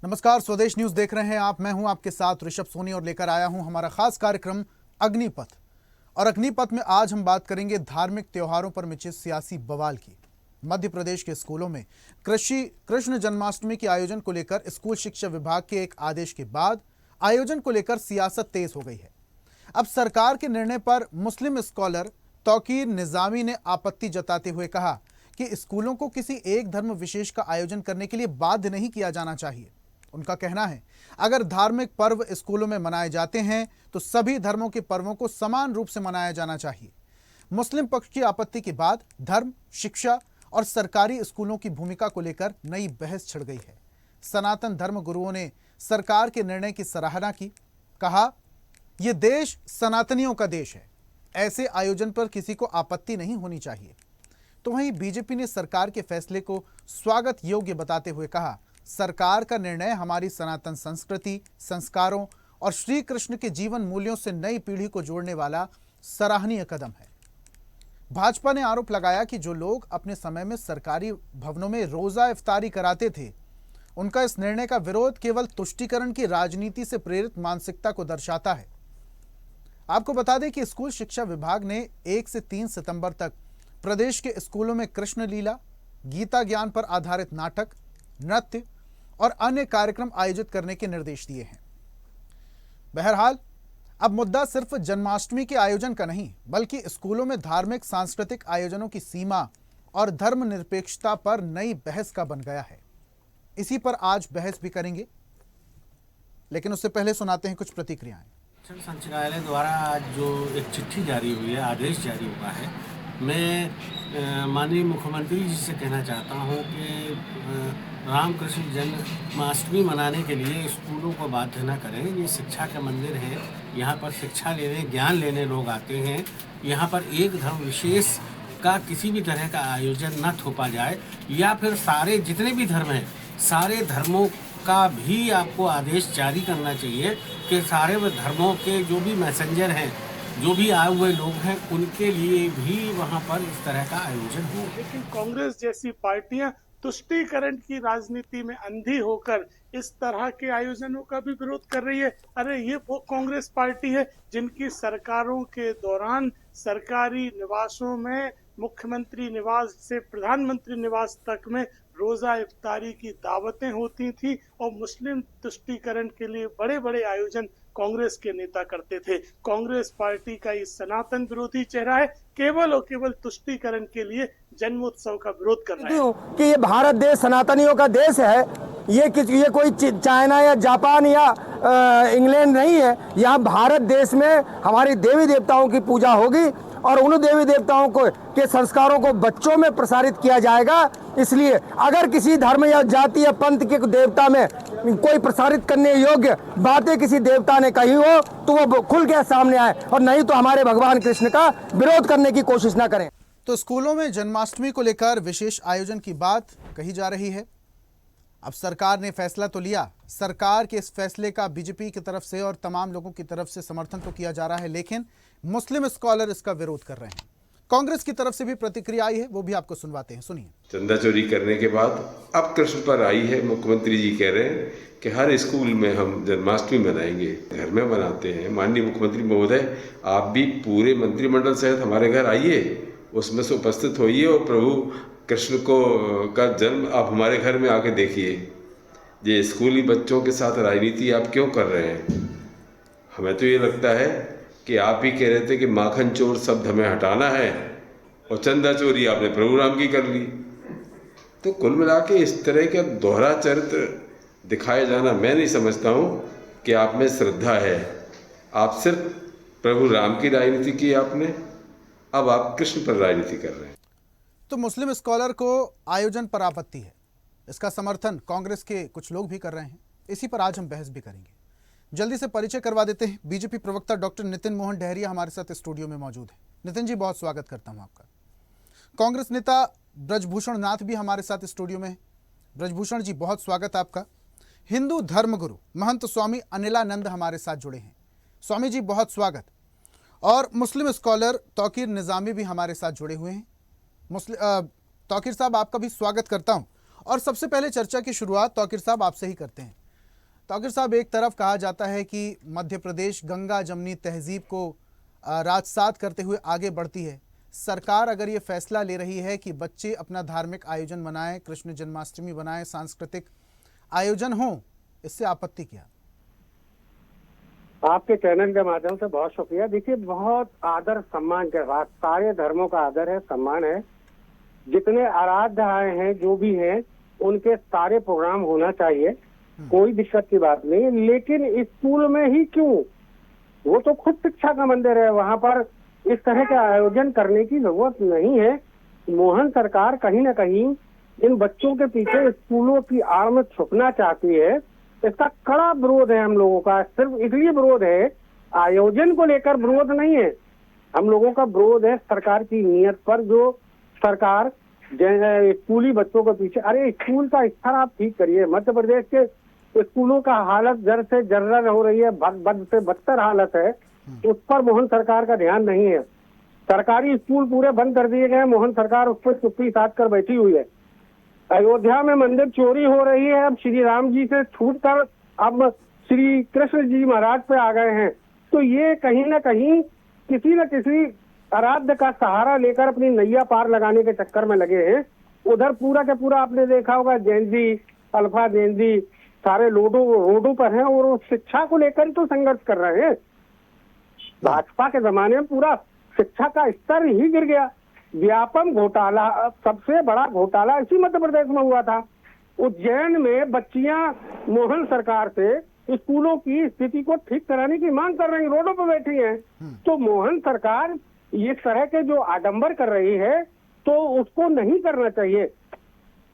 नमस्कार, स्वदेश न्यूज देख रहे हैं आप। मैं हूं आपके साथ ऋषभ सोनी और लेकर आया हूं हमारा खास कार्यक्रम अग्निपथ। और अग्निपथ में आज हम बात करेंगे धार्मिक त्योहारों पर मचे सियासी बवाल की। मध्य प्रदेश के स्कूलों में कृष्ण जन्माष्टमी के आयोजन को लेकर स्कूल शिक्षा विभाग के एक आदेश के बाद आयोजन को लेकर सियासत तेज हो गई है। अब सरकार के निर्णय पर मुस्लिम स्कॉलर तौकीर निजामी ने आपत्ति जताते हुए कहा कि स्कूलों को किसी एक धर्म विशेष का आयोजन करने के लिए बाध्य नहीं किया जाना चाहिए। उनका कहना है, अगर धार्मिक पर्व स्कूलों में मनाए जाते हैं तो सभी धर्मों के पर्वों को समान रूप से मनाया जाना चाहिए। मुस्लिम पक्ष की आपत्ति के बाद धर्म, शिक्षा और सरकारी स्कूलों की भूमिका को लेकर नई बहस छिड़ गई है। सनातन धर्म गुरुओं ने सरकार के निर्णय की सराहना की। कहा, यह देश सनातनियों का देश है, ऐसे आयोजन पर किसी को आपत्ति नहीं होनी चाहिए। तो वहीं बीजेपी ने सरकार के फैसले को स्वागत योग्य बताते हुए कहा, सरकार का निर्णय हमारी सनातन संस्कृति, संस्कारों और श्री कृष्ण के जीवन मूल्यों से नई पीढ़ी को जोड़ने वाला सराहनीय कदम है। भाजपा ने आरोप लगाया कि जो लोग अपने समय में सरकारी भवनों में रोजा इफ्तारी कराते थे, उनका इस निर्णय का विरोध केवल तुष्टीकरण की राजनीति से प्रेरित मानसिकता को दर्शाता है। आपको बता दें कि स्कूल शिक्षा विभाग ने 1 से 3 सितंबर तक प्रदेश के स्कूलों में कृष्ण लीला, गीता ज्ञान पर आधारित नाटक, नृत्य और अन्य कार्यक्रम आयोजित करने के निर्देश दिए हैं। बहरहाल अब मुद्दा सिर्फ जन्माष्टमी के आयोजन का नहीं, बल्कि स्कूलों में धार्मिक सांस्कृतिक आयोजनों की सीमा और धर्मनिरपेक्षता पर नई बहस का बन गया है। इसी पर आज बहस भी करेंगे, लेकिन उससे पहले सुनाते हैं कुछ प्रतिक्रियाएं। शिक्षा संचालय द्वारा आज जो एक चिट्ठी जारी हुई है, आदेश जारी हुआ है, मैं माननीय मुख्यमंत्री जी से कहना चाहता हूं कि रामकृष्ण जन्माष्टमी मनाने के लिए स्कूलों को बाध्य न करें। ये शिक्षा का मंदिर है, यहाँ पर शिक्षा लेने, ज्ञान लेने लोग आते हैं। यहाँ पर एक धर्म विशेष का किसी भी तरह का आयोजन न थोपा जाए, या फिर सारे जितने भी धर्म हैं, सारे धर्मों का भी आपको आदेश जारी करना चाहिए कि सारे धर्मों के जो भी मैसेंजर हैं, जो भी आए हुए लोग हैं, उनके लिए भी वहाँ पर इस तरह का आयोजन हो। लेकिन कांग्रेस जैसी पार्टियां तुष्टीकरण की राजनीति में अंधी होकर इस तरह के आयोजनों का भी विरोध कर रही है। अरे ये वो कांग्रेस पार्टी है जिनकी सरकारों के दौरान सरकारी निवासों में, मुख्यमंत्री निवास से प्रधानमंत्री निवास तक में रोजा इफ्तारी की दावतें होती थी और मुस्लिम तुष्टीकरण के लिए बड़े बड़े आयोजन कांग्रेस के नेता करते थे। कांग्रेस पार्टी का ये सनातन विरोधी चेहरा है, केवल और केवल तुष्टीकरण के लिए जन्मोत्सव का विरोध कर रहा है। कि ये भारत देश सनातनियों का देश है, ये कोई चाइना या जापान या इंग्लैंड नहीं है। यहाँ भारत देश में हमारी देवी देवताओं की पूजा होगी और उन देवी देवताओं के संस्कारों को बच्चों में प्रसारित किया जाएगा। इसलिए अगर किसी धर्म या जाति या पंथ के देवता में कोई प्रसारित करने योग्य बातें किसी देवता ने कही हो तो वो खुल के सामने आए, और नहीं तो हमारे भगवान कृष्ण का विरोध करने की कोशिश ना करें। तो स्कूलों में जन्माष्टमी को लेकर विशेष आयोजन की बात कही जा रही है। अब सरकार ने फैसला तो लिया। सरकार के इस फैसले का बीजेपी की तरफ से और तमाम लोगों की तरफ से समर्थन तो किया जा रहा है, लेकिन मुस्लिम स्कॉलर इसका विरोध कर रहे हैं। कांग्रेस की तरफ से भी प्रतिक्रिया आई है, वो भी आपको सुनवाते हैं, सुनिए। चंदा चोरी करने के बाद अब कृष्ण पर आई है। मुख्यमंत्री जी कह रहे हैं कि हर स्कूल में हम जन्माष्टमी मनाएंगे, घर में मनाते हैं। माननीय मुख्यमंत्री महोदय, आप भी पूरे मंत्रिमंडल सहित हमारे घर आइए, उसमें से उपस्थित होइए और प्रभु कृष्ण का जन्म आप हमारे घर में आके देखिए। ये स्कूली बच्चों के साथ राजनीति आप क्यों कर रहे हैं? हमें तो ये लगता है कि आप ही कह रहे थे कि माखन चोर शब्द हमें हटाना है, और चंदा चोरी आपने प्रभु राम की कर ली। तो कुल मिला के इस तरह का दोहरा चरित्र दिखाया जाना, मैं नहीं समझता हूँ कि आप में श्रद्धा है। आप सिर्फ प्रभु राम की राजनीति की आपने, अब आप कृष्ण पर राजनीति कर रहे हैं। तो मुस्लिम स्कॉलर को आयोजन पर आपत्ति है, इसका समर्थन कांग्रेस के कुछ लोग भी कर रहे हैं। इसी पर आज हम बहस भी करेंगे। जल्दी से परिचय करवा देते हैं। बीजेपी प्रवक्ता डॉक्टर नितिन मोहन डहरिया हमारे साथ स्टूडियो में मौजूद है। नितिन जी, बहुत स्वागत करता हूं आपका। कांग्रेस नेता ब्रजभूषण नाथ भी हमारे साथ स्टूडियो में है। ब्रजभूषण जी, बहुत स्वागत आपका। हिंदू धर्मगुरु महंत स्वामी अनिलानंद हमारे साथ जुड़े हैं। स्वामी जी, बहुत स्वागत। और मुस्लिम स्कॉलर तौकीर निजामी भी हमारे साथ जुड़े हुए हैं। तौकीर साहब, आपका भी स्वागत करता हूं। और सबसे पहले चर्चा की शुरुआत तौकीर साहब आपसे ही करते हैं। ताकिर साहब, एक तरफ कहा जाता है कि मध्य प्रदेश गंगा जमनी तहजीब को राजसात करते हुए आगे बढ़ती है। सरकार अगर ये फैसला ले रही है कि बच्चे अपना धार्मिक आयोजन मनाएं, कृष्ण जन्माष्टमी बनाएं, सांस्कृतिक आयोजन हो, इससे आपत्ति क्या? आपके चैनल के माध्यम से बहुत शुक्रिया। देखिए, बहुत आदर सम्मान के साथ सारे धर्मों का आदर है, सम्मान है। जितने आराध्य आए हैं, जो भी हैं, उनके सारे प्रोग्राम होना चाहिए, कोई दिक्कत की बात नहीं। लेकिन स्कूल में ही क्यों? वो तो खुद शिक्षा का मंदिर है, वहां पर इस तरह के आयोजन करने की जरूरत नहीं है। मोहन सरकार कहीं ना कहीं इन बच्चों के पीछे स्कूलों की आड़ में छुपना चाहती है। इसका कड़ा विरोध है हम लोगों का। सिर्फ इसलिए विरोध है, आयोजन को लेकर विरोध नहीं है। हम लोगों का विरोध है सरकार की नीयत पर, जो सरकार स्कूली बच्चों के पीछे। अरे स्कूल का स्तर आप ठीक करिए। मध्य प्रदेश के स्कूलों का हालत जर से जर्रा हो रही है, बद से बदतर हालत है। उस पर मोहन सरकार का ध्यान नहीं है। सरकारी स्कूल पूरे बंद कर दिए गए, मोहन सरकार उस पर चुप्पी साध कर बैठी हुई है। अयोध्या में मंदिर चोरी हो रही है, अब श्री राम जी से छूटकर अब श्री कृष्ण जी महाराज पे आ गए हैं। तो ये कहीं ना कहीं किसी न किसी आराध्य का सहारा लेकर अपनी नैया पार लगाने के चक्कर में लगे हैं। उधर पूरा के पूरा आपने देखा होगा, जैन जी, अल्फा जैन जी सारे रोडों पर हैं और वो शिक्षा को लेकर तो संघर्ष कर रहे हैं। भाजपा के जमाने में पूरा शिक्षा का स्तर ही गिर गया। व्यापम घोटाला, सबसे बड़ा घोटाला इसी मध्य प्रदेश में हुआ था। उज्जैन में बच्चियां मोहन सरकार से स्कूलों की स्थिति को ठीक कराने की मांग कर रही, रोडों पर बैठी हैं। तो मोहन सरकार इस तरह के जो आडंबर कर रही है, तो उसको नहीं करना चाहिए।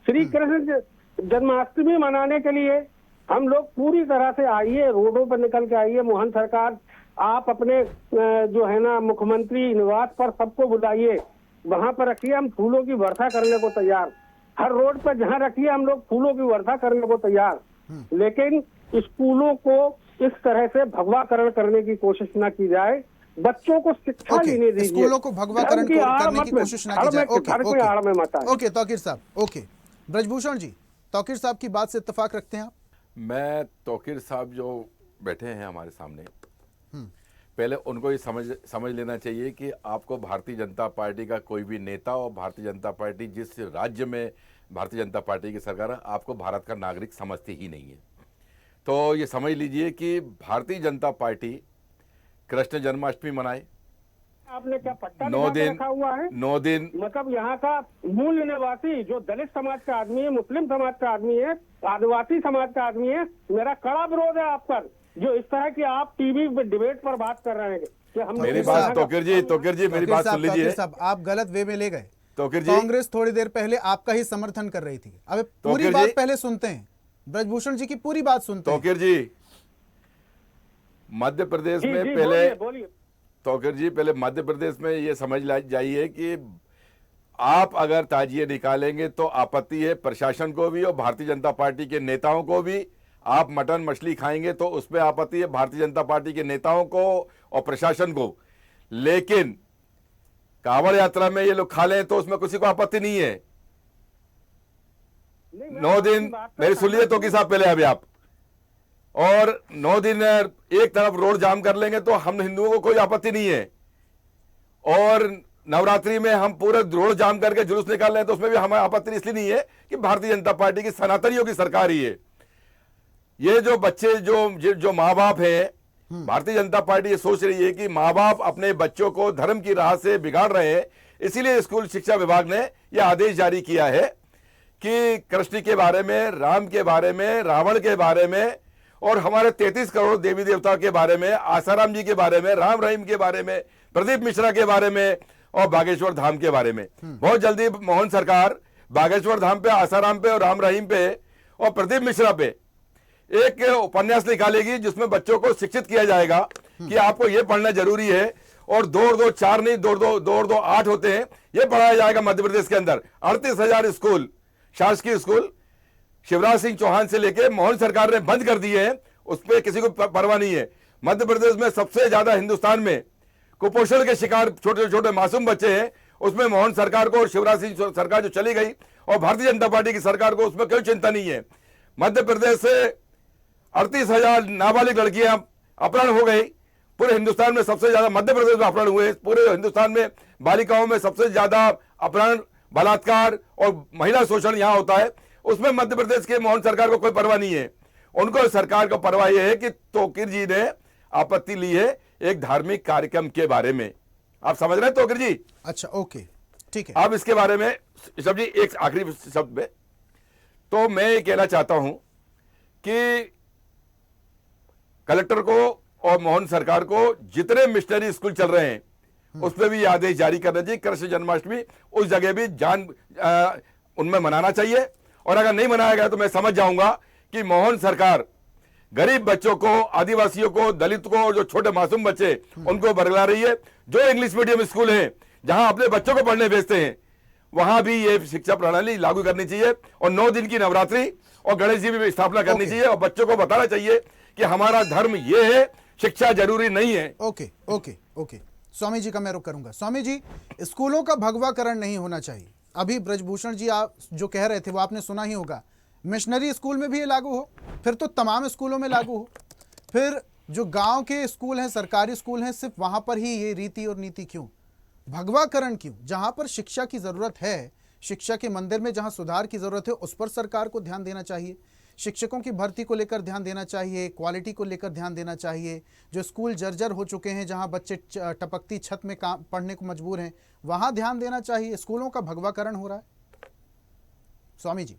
श्री कृष्ण जन्माष्टमी मनाने के लिए हम लोग पूरी तरह से आइए, रोडों पर निकल के आइए। मोहन सरकार, आप अपने जो है ना मुख्यमंत्री निवास पर सबको बुलाइए, वहां पर रखिए, हम फूलों की वर्षा करने को तैयार। हर रोड पर जहां रखिए, हम लोग फूलों की वर्षा करने को तैयार। लेकिन स्कूलों को इस तरह से भगवाकरण करने की कोशिश न की जाए। बच्चों को शिक्षा लेने दीजिए। स्कूलों को भगवाकरण करने की कोशिश न की जाए। ओके तौकीर साहब, ओके। ब्रजभूषण जी, तौकीर साहब की बात से इत्तेफाक रखते हैं आप? मैं तौकीर साहब जो बैठे हैं हमारे सामने, पहले उनको ये समझ लेना चाहिए कि आपको भारतीय जनता पार्टी का कोई भी नेता और भारतीय जनता पार्टी जिस राज्य में भारतीय जनता पार्टी की सरकार है, आपको भारत का नागरिक समझती ही नहीं है। तो ये समझ लीजिए कि भारतीय जनता पार्टी कृष्ण जन्माष्टमी मनाए, आपने क्या पट्टा रखा हुआ है? 9 दिन मतलब यहाँ का मूल निवासी जो दलित समाज का आदमी है, मुस्लिम समाज का आदमी है, आदिवासी समाज का आदमी है, मेरा कड़ा विरोध है आप पर, जो इस तरह की आप टीवी पे डिबेट पर बात कर रहे हैं कि हम। मेरी बात तौकीर जी मेरी बात सुन लीजिए। आप गलत वे में ले गए। तौकीर जी, कांग्रेस थोड़ी देर पहले आपका ही समर्थन कर रही थी। अब पूरी बात पहले सुनते हैं, ब्रजभूषण जी की पूरी बात सुनते हैं। तौकीर जी, मध्य प्रदेश में पहले तौकीर जी पहले मध्य प्रदेश में ये समझ जाइए कि आप अगर ताजिए निकालेंगे तो आपत्ति है प्रशासन को भी और भारतीय जनता पार्टी के नेताओं को भी। आप मटन मछली खाएंगे तो उस पर आपत्ति है भारतीय जनता पार्टी के नेताओं को और प्रशासन को। लेकिन कांवड़ यात्रा में ये लोग खा लें तो उसमें किसी को आपत्ति नहीं है। 9 दिन मेरी सुनिए तौकीर साहब पहले अभी आप, और 9 दिन एक तरफ रोड जाम कर लेंगे तो हम हिंदुओं को कोई आपत्ति नहीं है। और नवरात्रि में हम पूरे रोड जाम करके जुलूस निकाल रहे हैं तो उसमें भी हमें आपत्ति इसलिए नहीं है कि भारतीय जनता पार्टी की सनातनियों की सरकार ही है। ये जो बच्चे जो माँ बाप हैं, भारतीय जनता पार्टी ये सोच रही है कि माँ बाप अपने बच्चों को धर्म की राह से बिगाड़ रहे हैं, इसीलिए स्कूल शिक्षा विभाग ने यह आदेश जारी किया है कि कृष्ण के बारे में, राम के बारे में, रावण के बारे में और हमारे 33 करोड़ देवी देवता के बारे में, आसाराम जी के बारे में, राम रहीम के बारे में, प्रदीप मिश्रा के बारे में और बागेश्वर धाम के बारे में। बहुत जल्दी मोहन सरकार बागेश्वर धाम पे, आसाराम पे और राम रहीम पे और प्रदीप मिश्रा पे एक उपन्यास निकालेगी जिसमें बच्चों को शिक्षित किया जाएगा कि आपको यह पढ़ना जरूरी है। और 2 और 2 4 नहीं, 2 और 2 8 होते हैं, यह पढ़ाया जाएगा मध्य प्रदेश के अंदर। 38,000 स्कूल, शासकीय स्कूल शिवराज सिंह चौहान से लेके मोहन सरकार ने बंद कर दिए हैं, उस पर किसी को परवाह नहीं है। मध्य प्रदेश में सबसे ज्यादा हिंदुस्तान में कुपोषण के शिकार छोटे छोटे मासूम बच्चे हैं, उसमें मोहन सरकार को, शिवराज सिंह सरकार जो चली गई और भारतीय जनता पार्टी की सरकार को उसमें कोई चिंता नहीं है। मध्य प्रदेश से 38,000 नाबालिग लड़कियां अपहरण हो गई। पूरे हिंदुस्तान में सबसे ज्यादा मध्य प्रदेश में अपहरण हुए। पूरे हिंदुस्तान में बालिकाओं में सबसे ज्यादा अपहरण, बलात्कार और महिला शोषण यहां होता है। उसमें मध्य प्रदेश के मोहन सरकार को कोई परवाह नहीं है। उनको सरकार को परवाह यह है कि तोकीर जी ने आपत्ति ली है एक धार्मिक कार्यक्रम के बारे में। आप समझ रहे हैं तोकीर जी? अच्छा, ओके, ठीक है। अब इसके बारे में ऋषभ जी एक आखिरी शब्द में, तो मैं ये कहना चाहता हूं कि कलेक्टर को और मोहन सरकार को जितने मिशनरी स्कूल चल रहे हैं उसमें भी आदेश जारी करना चाहिए। कृष्ण जन्माष्टमी उस जगह भी उनमें मनाना चाहिए। और अगर नहीं मनाया गया तो मैं समझ जाऊंगा कि मोहन सरकार गरीब बच्चों को, आदिवासियों को, दलित को और जो छोटे मासूम बच्चे उनको बरगला रही है। जो इंग्लिश मीडियम स्कूल हैं जहां अपने बच्चों को पढ़ने भेजते हैं वहां भी ये शिक्षा प्रणाली लागू करनी चाहिए। और 9 दिन की नवरात्रि और गणेश जी की स्थापना करनी चाहिए और बच्चों को बताना चाहिए कि हमारा धर्म ये है, शिक्षा जरूरी नहीं है। Okay okay okay, Swami ji का मैं रुख करूंगा। स्वामी जी, स्कूलों का भगवाकरण नहीं होना चाहिए। अभी ब्रजभूषण जी आप जो कह रहे थे वो आपने सुना ही होगा। मिशनरी स्कूल में भी ये लागू हो, फिर तो तमाम स्कूलों में लागू हो। फिर जो गांव के स्कूल हैं, सरकारी स्कूल हैं, सिर्फ वहां पर ही ये रीति और नीति क्यों? भगवाकरण क्यों? जहां पर शिक्षा की जरूरत है, शिक्षा के मंदिर में जहां सुधार की जरूरत है उस पर सरकार को ध्यान देना चाहिए। शिक्षकों की भर्ती को लेकर ध्यान देना चाहिए, क्वालिटी को लेकर ध्यान देना चाहिए। जो स्कूल जर्जर हो चुके हैं, जहां बच्चे टपकती छत में काम पढ़ने को मजबूर हैं, वहां ध्यान देना चाहिए। स्कूलों का भगवाकरण हो रहा है। स्वामी जी।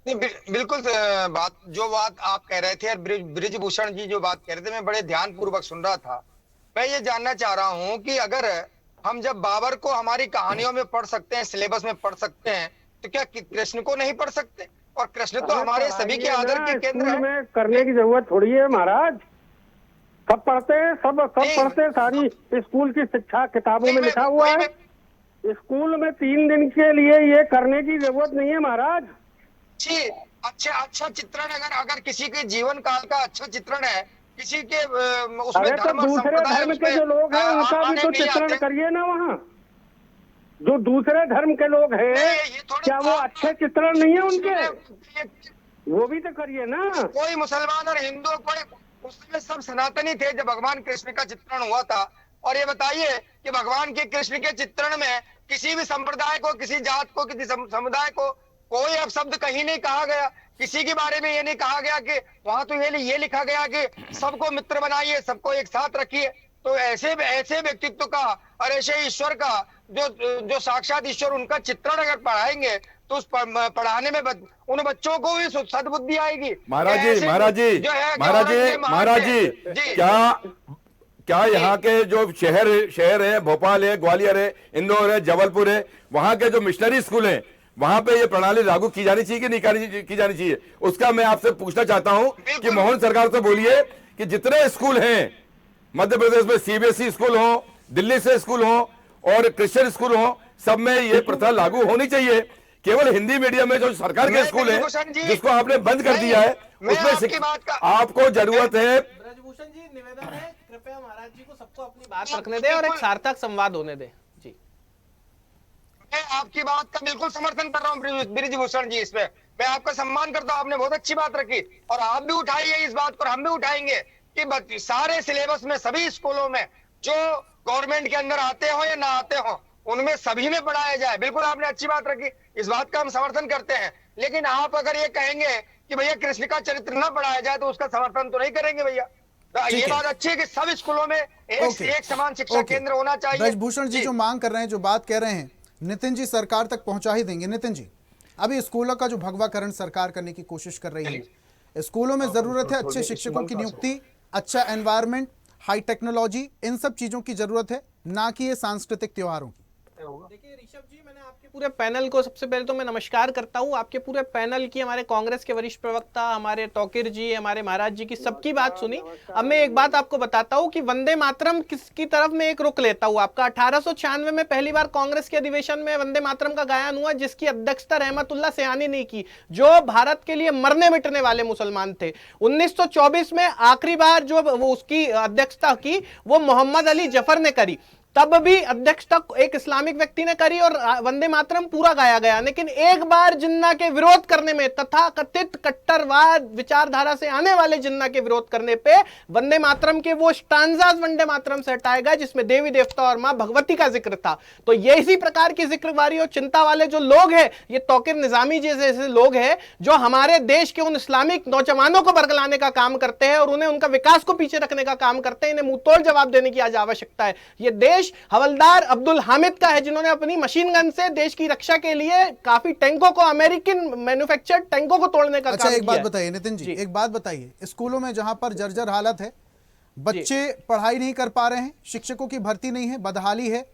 नहीं, बिल्कुल बात आप कह रहे थे और ब्रिजभूषण जी जो बात कह रहे थे मैं बड़े ध्यान पूर्वक सुन रहा था। मैं ये जानना चाह रहा हूं कि अगर हम जब बाबर को हमारी कहानियों में पढ़ सकते हैं, सिलेबस में पढ़ सकते हैं, तो क्या कृष्ण को नहीं पढ़ सकते? और कृष्ण तो हमारे सभी के आदर के केंद्र है। में करने की जरूरत थोड़ी है महाराज। सब पढ़ते हैं, सब पढ़ते हैं। सारी स्कूल की शिक्षा किताबों में लिखा हुआ है। स्कूल में 3 दिन के लिए ये करने की जरूरत नहीं है महाराज। अच्छा चित्रण अगर किसी के जीवन काल का अच्छा चित्रण है, किसी के उसमें अरे तो दूसरे धर्म के जो लोग हैं उनका भी तो चित्रण करिए ना। वहाँ जो दूसरे धर्म के लोग हैं क्या वो अच्छे चित्रण नहीं है उनके? वो भी तो करिए ना। कोई मुसलमान और हिंदू, कोई उसमें सब सनातनी थे जब भगवान कृष्ण का चित्रण हुआ था। और ये बताइए कि भगवान के कृष्ण के चित्रण में किसी भी संप्रदाय को, किसी जात को, किसी समुदाय को कोई अपशब्द कहीं नहीं कहा गया। किसी के बारे में ये नहीं कहा गया कि वहां तो ये लिखा गया कि सबको मित्र बनाइए, सबको एक साथ रखिए। तो ऐसे व्यक्तित्व का और ऐसे ईश्वर का जो साक्षात ईश्वर, उनका चित्रण अगर पढ़ाएंगे तो उस पढ़ाने में उन बच्चों को भी सद्बुद्धि आएगी। महाराज जी, क्या यहाँ के जो शहर है, भोपाल है, ग्वालियर है, इंदौर है, जबलपुर है, वहाँ के जो मिशनरी स्कूल हैं वहां पे ये प्रणाली लागू की जानी चाहिए कि नहीं की जानी चाहिए? उसका मैं आपसे पूछना चाहता हूं कि मोहन सरकार से बोलिए कि जितने स्कूल हैं मध्य प्रदेश में, सीबीएसई स्कूल हो, दिल्ली से स्कूल हो और क्रिश्चियन स्कूल हो, सब में ये प्रथा लागू होनी चाहिए। केवल हिंदी मीडियम में जो सरकार के स्कूल है जिसको आपने बंद कर दिया है उसमें आपको जरूरत है। ब्रजभूषण जी, निवेदन है, कृपया महाराज जी को सबको अपनी बात रखने दें और एक सार्थक संवाद होने दें। जी, मैं आपकी बात का बिल्कुल समर्थन कर रहा हूँ ब्रिजभूषण जी। इसमें मैं आपका सम्मान करता हूँ, आपने बहुत अच्छी बात रखी और आप भी उठाइए इस बात को और हम भी उठाएंगे कि सारे सिलेबस में, सभी स्कूलों में जो गवर्नमेंट के अंदर आते हो या ना आते हो, उनमें सभी में पढ़ाया जाए। बिल्कुल आपने अच्छी बात रखी, इस बात का हम समर्थन करते हैं। लेकिन आप अगर ये कहेंगे कि भैया कृष्ण का चरित्र न पढ़ाया जाए तो उसका समर्थन तो नहीं करेंगे भैया। तो ये बात अच्छी है कि सब स्कूलों में एक समान शिक्षा केंद्र होना चाहिए। ब्रजभूषण जी जो मांग कर रहे हैं, जो बात कह रहे हैं, नितिन जी सरकार तक पहुंचा ही देंगे। नितिन जी, अभी स्कूलों का जो भगवाकरण सरकार करने की कोशिश कर रही है, स्कूलों में जरूरत है अच्छे शिक्षकों की नियुक्ति, अच्छा एनवायरनमेंट, हाई टेक्नोलॉजी, इन सब चीजों की जरूरत है, ना कि ये सांस्कृतिक त्योहारों की। देखिए ऋषभ जी, मैंने आपके पूरे पैनल को सबसे पहले तो मैं नमस्कार करता हूं। आपके पूरे पैनल की, हमारे कांग्रेस के वरिष्ठ प्रवक्ता, हमारे तोकीर जी, हमारे महाराज जी की सबकी बात सुनी। अब मैं एक बात आपको बताता हूं कि वंदे मातरम किसकी तरफ में एक रुख लेता हूं आपका। 1896 में पहली बार कांग्रेस के अधिवेशन में वंदे मातरम का गायन हुआ, जिसकी अध्यक्षता रहमतुल्लाह सयानी ने की, जो भारत के लिए मरने मिटने वाले मुसलमान थे। 1924 में आखिरी बार जो उसकी अध्यक्षता की वो मोहम्मद अली जफर ने करी। तब भी अध्यक्षता एक इस्लामिक व्यक्ति ने करी और वंदे मातरम पूरा गाया गया। लेकिन एक बार जिन्ना के विरोध करने में, तथा कथित कट्टरवाद विचारधारा से आने वाले जिन्ना के विरोध करने पे वंदे मातरम के वो स्टांजाज वंदे मातरम से हटाया गया जिसमें देवी देवता और मां भगवती का जिक्र था। तो ये इसी प्रकार की जिक्रवारी और चिंता वाले जो लोग हैं, ये तौकीर निजामी जैसे लोग हैं जो हमारे देश के उन इस्लामिक नौजवानों को बरगलाने का काम करते हैं और उन्हें उनका विकास को पीछे रखने का काम करते हैं, इन्हें मुंहतोड़ जवाब देने की आज आवश्यकता है। ये देश हवलदार अब्दुल हामिद का है जिन्होंने अपनी मशीन गन से देश की रक्षा के लिए काफी टैंकों को, अमेरिकन मैन्युफैक्चर्ड टैंकों को तोड़ने का काम किया। एक बात बताइए नितिन जी, एक बात बताइए, स्कूलों में जहां पर जर्जर हालत है, बच्चे पढ़ाई नहीं कर पा रहे हैं, शिक्षकों की भर्ती नहीं है, बदहाली है,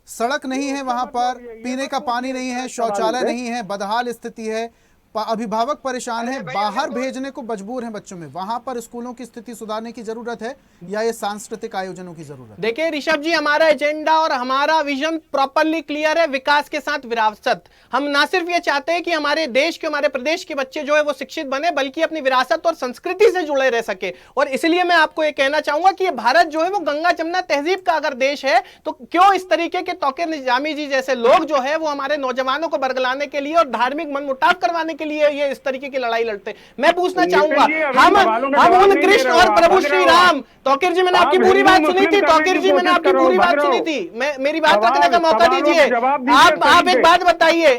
सड़क नहीं है, वहां पर पीने का पानी नहीं है, शौचालय नहीं है, बदहाल स्थिति है, अभिभावक परेशान है, बाहर भेजने को मजबूर हैं बच्चों में, वहां पर स्कूलों की स्थिति सुधारने की जरूरत है या ये सांस्कृतिक आयोजनों की जरूरत है? देखिए ऋषभ जी, हमारा एजेंडा और हमारा विजन प्रॉपरली क्लियर है, विकास के साथ विरासत। हम ना सिर्फ ये चाहते हैं कि हमारे देश के, हमारे प्रदेश के बच्चे जो है वो शिक्षित बने, बल्कि अपनी विरासत और संस्कृति से जुड़े रह सके। और इसलिए मैं आपको ये कहना चाहूंगा कि ये भारत जो है वो गंगा जमुना तहजीब का अगर देश है, तो क्यों इस तरीके के तौकीर निजामी जी जैसे लोग जो है वो हमारे नौजवानों को बरगलाने के लिए और धार्मिक मनमुटाव करवाने के लिए ये इस तरीके की लड़ाई लड़ते। मैं पूछना चाहूंगा, हम उन कृष्ण और प्रभु श्री राम, तौकीर जी मैंने आपकी पूरी बात सुनी थी, तौकीर जी मैंने आपकी पूरी बात सुनी थी, मेरी बात रखने का मौका दीजिए।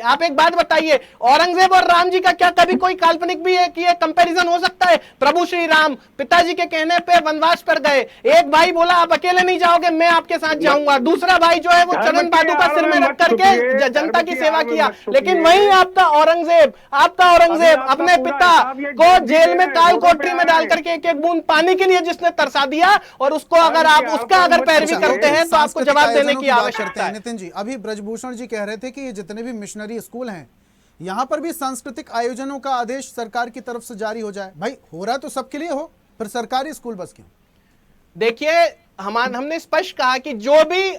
आप एक बात बताइए, औरंगजेब और राम जी का क्या कभी कोई काल्पनिक भी है कि ये कंपैरिजन हो सकता है? प्रभु श्री राम पिताजी के कहने पे वनवास पर गए, एक भाई बोला आप अकेले नहीं जाओगे, मैं आपके साथ जाऊंगा, दूसरा भाई जो है वो चरण पादुका सिर में रख करके जनता की सेवा किया। लेकिन वहीं आपका औरंगजेब अपने पिता को जेल में काल कोठरी में डाल करके एक एक बूंद पानी के लिए जिसने तरसा दिया, और उसको अगर आप उसका अगर पैरवी करते हैं तो आपको जवाब देने की आवश्यकता है। नितिन जी, अभी ब्रजभूषण जी कह रहे थे कि ये जितने भी मिशनरी स्कूल हैं यहां पर भी सांस्कृतिक आयोजनों का आदेश सरकार की तरफ से जारी हो जाए। भाई हो रहा तो सबके लिए हो, फिर सरकारी स्कूल बस क्यों? देखिए हमने स्पष्ट कहा कि जो भी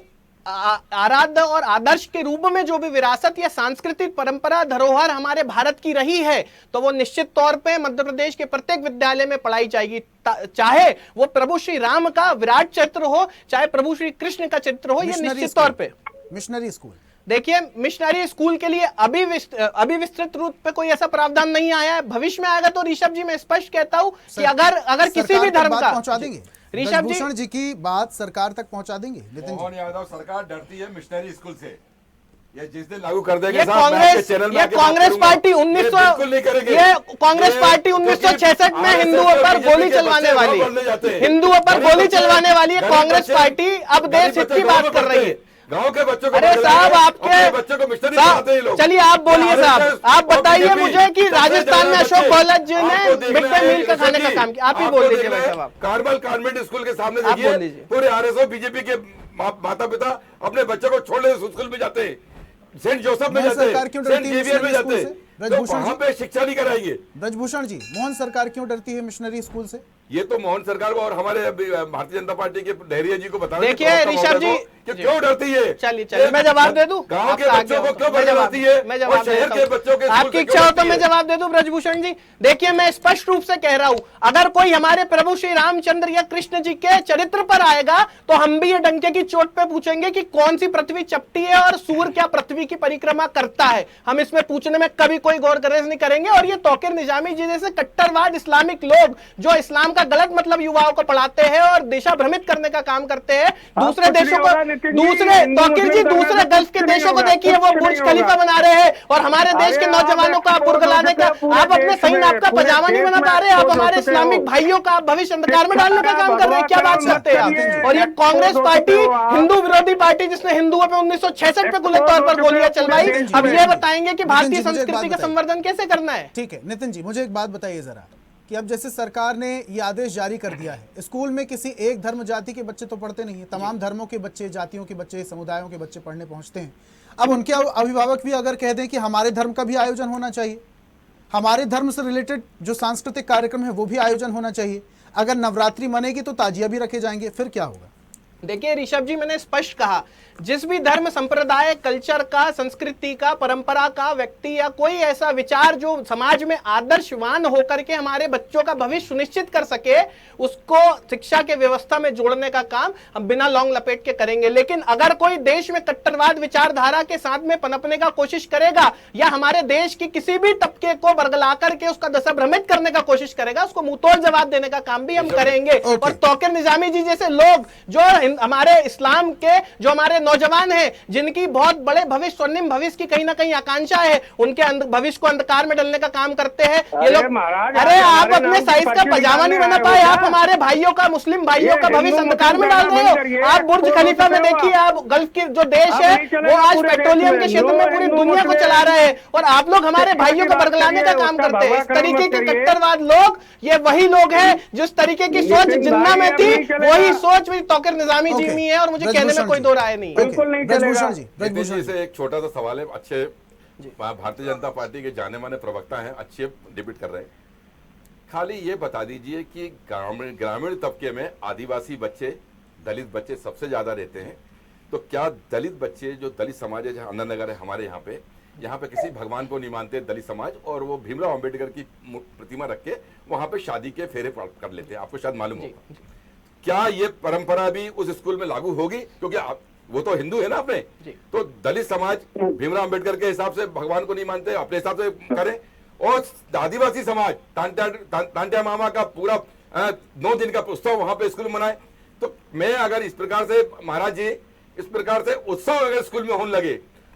आराध्य और आदर्श के रूप में जो भी विरासत या सांस्कृतिक परंपरा धरोहर हमारे भारत की रही है, तो वो निश्चित तौर पे मध्य प्रदेश के प्रत्येक विद्यालय में पढ़ाई जाएगी, चाहे वो प्रभु श्री राम का विराट चित्र हो, चाहे प्रभु श्री कृष्ण का चित्र हो, ये निश्चित तौर पे। मिशनरी स्कूल, देखिए मिशनरी स्कूल के लिए अभी विस्तृत रूप पे कोई ऐसा प्रावधान नहीं आया है, भविष्य में आएगा। तो ऋषभ जी मैं स्पष्ट कहता हूं कि अगर किसी भी धर्म का पहुंचा देंगे, ब्रजभूषण जी की बात सरकार तक पहुंचा देंगे। नितिन मोहन यादव, सरकार डरती है मिशनरी स्कूल से, ये जिस दिन लागू कर देंगे कांग्रेस पार्टी 1966 में हिंदुओं पर गोली चलवाने वाली कांग्रेस पार्टी अब देश हित की बात कर रही है। गांव के बच्चों को, अरे साहब आपके बच्चों को मिशनरी पढ़ाते हैं लोग। चलिए आप बोलिए साहब, आप बताइए मुझे कि राजस्थान में अशोक गहलोत जी ने मिड डे मील का खाने का काम किया, आप ही बोल लीजिए भाई साहब। कार्मल कॉन्वेंट स्कूल के सामने देखिए पूरे आरएसओ बीजेपी के माता पिता अपने बच्चों को छोड़ने स्कूल में जाते हैं, सेंट जोसेफ में जाते हैं, सेंट जेवियर में जाते हैं, तो वहां पे शिक्षा नहीं कराएंगे। ब्रजभूषण जी, मोहन सरकार क्यों डरती है मिशनरी स्कूल से? ये तो मोहन सरकार को और हमारे भारतीय जनता पार्टी के डेहरिया जी को बताना। देखिए ऋषभ जी क्यों डरती है? चलिए मैं जवाब दे दूं। गांव के बच्चों को क्यों बचाती है? मैं जवाब शहर के बच्चों के, आपकी इच्छा हो तो मैं जवाब दे दूं ब्रजभूषण जी। देखिए मैं स्पष्ट रूप से कह रहा हूं, अगर कोई हमारे प्रभु श्री रामचंद्र या कृष्ण जी के चरित्र पर आएगा तो हम भी ये डंके की चोट पे पूछेंगे कि कौन सी पृथ्वी चपटी है और सूर्य क्या पृथ्वी की परिक्रमा करता है। हम इसमें पूछने में कभी कोई गौर गरज नहीं करेंगे। और ये तौकीर निजामी जी जैसे कट्टरवाद इस्लामिक लोग जो इस्लाम का गलत मतलब युवाओं को पढ़ाते हैं और देशा भ्रमित करने का काम करते हैं, दूसरे देशों को, तौकीर जी दूसरे गल्फ के देशों को देखिए वो बुर्ज खलीफा बना रहे हैं और हमारे देश के नौजवानों का बुरगलाने का, आप अपने सही नाप का पजामा नहीं बना पा रहे, आप हमारे इस्लामिक भाइयों का भविष्य अंधकार में डालने का काम कर रहे हैं। क्या बात करते हैं आप? और ये कांग्रेस पार्टी हिंदू विरोधी पार्टी जिसने हिंदुओं पे 1966 पे खुले तौर पर गोलियां चलवाई, अब ये बताएंगे कि भारतीय संस्कृति का संवर्धन कैसे करना है। ठीक है नितिन जी, मुझे एक बात बताइए जरा कि अब जैसे सरकार ने ये आदेश जारी कर दिया है, स्कूल में किसी एक धर्म जाति के बच्चे तो पढ़ते नहीं है, तमाम धर्मों के बच्चे, जातियों के बच्चे, समुदायों के बच्चे पढ़ने पहुंचते हैं। अब उनके अभिभावक भी अगर कह दें कि हमारे धर्म का भी आयोजन होना चाहिए, हमारे धर्म से रिलेटेड जो सांस्कृतिक कार्यक्रम है वो भी आयोजन होना चाहिए, अगर नवरात्रि मनेगी तो ताजिया भी रखे जाएंगे, फिर क्या होगा? देखिए ऋषभ जी, मैंने स्पष्ट कहा, जिस भी धर्म संप्रदाय, कल्चर का, संस्कृति का, परंपरा का व्यक्ति या कोई ऐसा विचार जो समाज में आदर्शवान होकर के हमारे बच्चों का भविष्य सुनिश्चित कर सके, उसको शिक्षा के व्यवस्था में जोड़ने का काम हम बिना लौंग लपेट के करेंगे। लेकिन अगर कोई देश में कट्टरवाद विचारधारा के साथ में पनपने का कोशिश करेगा या हमारे देश की किसी भी तबके को बरगला करके उसका दशा भ्रमित करने का कोशिश करेगा, उसको मुंहतोड़ जवाब देने का काम भी हम करेंगे। और तौकीर निजामी जी जैसे लोग जो हमारे इस्लाम के, जो हमारे नौजवान हैं, जिनकी बहुत बड़े भविष्य, स्वर्णिम भविष्य की कहीं ना कहीं आकांक्षा है, उनके भविष्य को अंधकार में डालने का काम करते हैं ये लोग। अरे आप अपने साइज का पजामा नहीं बना पाए, आप हमारे भाइयों का, मुस्लिम भाइयों का भविष्य अंधकार में डाल रहे हो। आप बुर्ज खलीफा में देखिए, आप गल्फ के जो देश है वो आज पेट्रोलियम के क्षेत्र में पूरी दुनिया को चला रहे हैं, और आप लोग हमारे भाइयों को बरगलाने का काम करते हैं। इस तरीके के कट्टरवाद लोग, ये वही लोग हैं जिस तरीके की सोच जिन्ना में थी, वही सोच भी तौकीर निजामी जी में है, और मुझे कहने में कोई दो राय नहीं है। बिल्कुल नहीं चलेगा जी। ब्रजभूषण जी से एक छोटा सा सवाल है, अच्छे भारतीय जनता पार्टी के जाने माने प्रवक्ता हैं, अच्छे डिबेट कर रहे हैं, खाली ये बता दीजिए कि ग्रामीण तबके में आदिवासी बच्चे, दलित बच्चे सबसे ज्यादा रहते हैं, तो क्या दलित बच्चे, जो दलित समाज है, जहाँ अंदरनगर है हमारे यहाँ पे किसी भगवान को नहीं मानते दलित समाज, और वो भीमराव अंबेडकर की प्रतिमा रख के वहां पे शादी के फेरे कर लेते हैं, आपको शायद मालूम होगा। क्या ये परंपरा भी उस स्कूल में लागू होगी? क्योंकि वो तो हिंदू है ना अपने, तो दलित समाज भीमराव अंबेडकर के हिसाब से भगवान को नहीं मानते, अपने हिसाब से करें, और आदिवासी समाज तांटिया मामा का पूरा 9 दिन का उत्सव वहां पे स्कूल में मनाए। तो मैं अगर इस प्रकार से, महाराज जी, इस प्रकार से उत्सव अगर स्कूल में होने लगे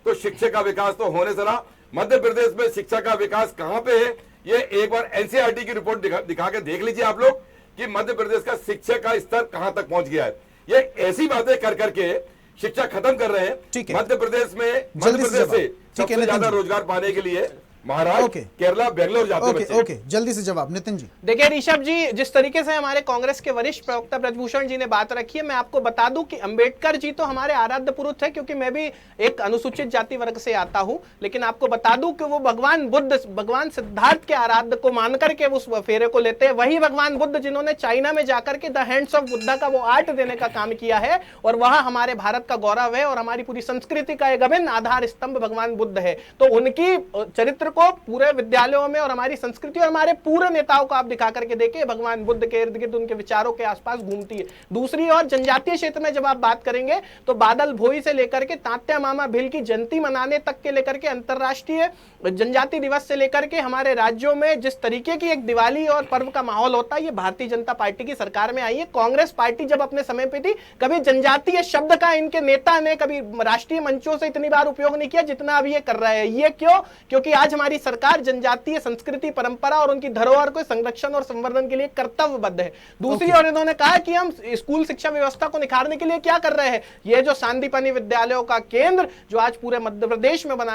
तो शिक्षा का विकास तो होने से रहा। मध्य प्रदेश में शिक्षा का विकास कहां पे है, ये एक बार एनसीईआरटी की रिपोर्ट दिखा के देख लीजिए आप लोग कि मध्य प्रदेश का शिक्षा का स्तर कहां तक पहुंच गया है। ये ऐसी बातें कर करके शिक्षा खत्म कर रहे हैं। मध्य प्रदेश से सबसे ज्यादा रोजगार पाने के लिए महाराज केरला, बेंगलोर जाते हैं। ओके, जल्दी से जवाब नितिन जी। देखिए ऋषभ जी, जिस तरीके से हमारे कांग्रेस के वरिष्ठ प्रवक्ता ब्रजभूषण जी ने बात रखी है, मैं आपको बता दूं कि अंबेडकर जी तो हमारे आराध्य पुरुष है, क्योंकि मैं भी एक अनुसूचित जाति वर्ग से आता हूं, लेकिन आपको बता दूं कि वो भगवान बुद्ध, भगवान सिद्धार्थ के आराध्य को मान करके उस फेरे को लेते हैं। वही भगवान बुद्ध जिन्होंने चाइना में जाकर के द हैंड्स ऑफ बुद्धा का वो आर्ट देने का काम किया है, और वह हमारे भारत का गौरव है और हमारी पूरी संस्कृति का एक अभिन्न आधार स्तंभ भगवान बुद्ध है। तो उनकी चरित्र को पूरे विद्यालयों में और हमारी संस्कृति और हमारे पूरे नेताओं को आप दिखा करके देखिए, भगवान बुद्ध के इर्द गिर्द उनके विचारों के आसपास घूमती है। दूसरी ओर जनजातीय क्षेत्र में जब आप बात करेंगे तो बादल भोई से लेकर के तात्या मामा भील की जयंती मनाने तक के लेकर के अंतरराष्ट्रीय जनजाति दिवस से लेकर के हमारे राज्यों में जिस तरीके की एक दिवाली और पर्व का माहौल होता है, ये भारतीय जनता पार्टी की सरकार में आई है। कांग्रेस पार्टी जब अपने समय पे थी, कभी जनजातीय शब्द का इनके नेता ने कभी राष्ट्रीय मंचों से इतनी बार उपयोग नहीं किया जितना अब ये कर रहे हैं। ये क्यों? क्योंकि आज हमारी सरकार जनजातीय संस्कृति, परंपरा और उनकी धरोहर को संरक्षण और संवर्धन के लिए कर्तव्यबद्ध है। दूसरी ओर इन्होंने कहा कि हम स्कूल शिक्षा व्यवस्था को निखारने के लिए क्या कर रहे हैं। ये जो सांदीपनि विद्यालयों का केंद्र जो आज पूरे मध्य प्रदेश में बन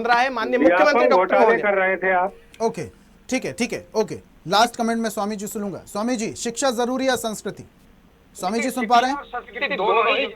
रहा है, माननीय मुख्यमंत्री डॉक्टर कर रहे थे आप। ओके, ठीक है, ओके। लास्ट कमेंट में स्वामी जी सुनूंगा। स्वामी जी, शिक्षा जरूरी या संस्कृति? स्वामी जी सुन पा रहे हैं? दोनों ही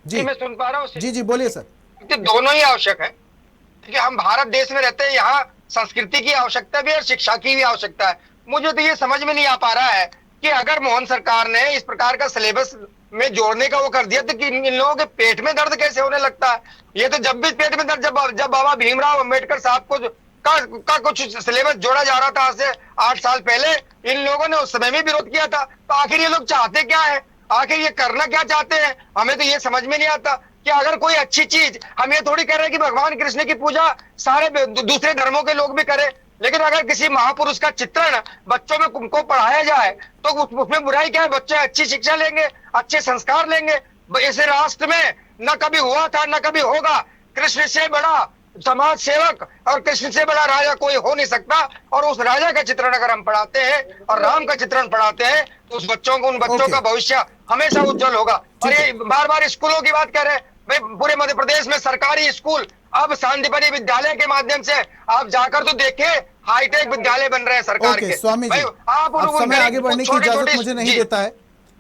जी मैं सुन पा रहा हूँ। जी बोलिए सर। दोनों ही आवश्यक है, क्योंकि हम भारत देश में रहते हैं, यहाँ संस्कृति की आवश्यकता भी और शिक्षा की भी आवश्यकता है। मुझे तो ये समझ में नहीं आ पा रहा है कि अगर मोहन सरकार ने इस प्रकार का सिलेबस में जोड़ने का वो कर दिया तो कि इन लोगों के पेट में दर्द कैसे होने लगता है। ये तो जब भी पेट में दर्द, जब बाबा भीमराव अंबेडकर साहब को का कुछ सिलेबस जोड़ा जा रहा था आज से 8 साल पहले, इन लोगों ने उस समय में विरोध किया था। तो आखिर ये लोग चाहते क्या है, आखिर ये करना क्या चाहते हैं, हमें तो ये समझ में नहीं आता। कि अगर कोई अच्छी चीज, हम ये थोड़ी कह रहे हैं कि भगवान कृष्ण की पूजा सारे दूसरे धर्मों के लोग भी करें, लेकिन अगर किसी महापुरुष का चित्रण बच्चों में को पढ़ाया जाए तो उसमें बुराई क्या है। बच्चे अच्छी शिक्षा लेंगे, अच्छे संस्कार लेंगे। इस राष्ट्र में न कभी हुआ था न कभी होगा, कृष्ण से बड़ा समाज सेवक और कृष्ण से बड़ा राजा कोई हो नहीं सकता। और उस राजा का चित्रण अगर हम पढ़ाते हैं और राम का चित्रण पढ़ाते हैं तो उस बच्चों को, उन बच्चों का भविष्य हमेशा उज्जवल होगा। और ये बार बार स्कूलों की बात कर रहे हैं, भाई पूरे मध्य प्रदेश में सरकारी स्कूल अब सांदीपनि विद्यालय के माध्यम से आप जाकर तो देखें, हाईटेक विद्यालय बन रहे हैं सरकार के। स्वामी जी, आप समय आगे बढ़ने की इजाजत मुझे नहीं देता है,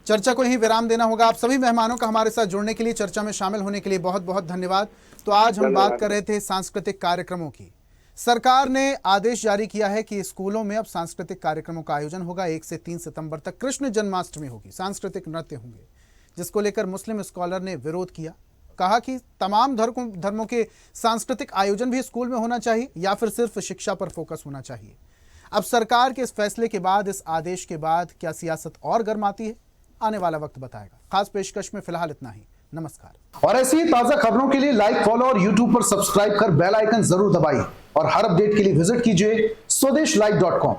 चर्चा को यही विराम देना होगा। आप सभी मेहमानों का हमारे साथ जुड़ने के लिए, चर्चा में शामिल होने के लिए बहुत बहुत धन्यवाद। तो आज हम बात कर रहे थे सांस्कृतिक कार्यक्रमों की। सरकार ने आदेश जारी किया है कि स्कूलों में अब सांस्कृतिक कार्यक्रमों का आयोजन होगा। 1 से 3 सितंबर तक कृष्ण जन्माष्टमी होगी, सांस्कृतिक नृत्य होंगे। जिसको लेकर मुस्लिम स्कॉलर ने विरोध किया। कहा कि तमाम धर्मों के सांस्कृतिक आयोजन भी स्कूल में होना चाहिए या फिर सिर्फ शिक्षा पर फोकस होना चाहिए। अब सरकार के इस फैसले के बाद, इस आदेश के बाद क्या सियासत और गर्माती है, आने वाला वक्त बताएगा। खास पेशकश में फिलहाल इतना ही। नमस्कार। और ऐसी ही ताजा खबरों के लिए लाइक, फॉलो और यूट्यूब पर सब्सक्राइब कर बेल आइकन जरूर दबाइए और हर अपडेट के लिए विजिट कीजिए स्वदेशलाइव.com।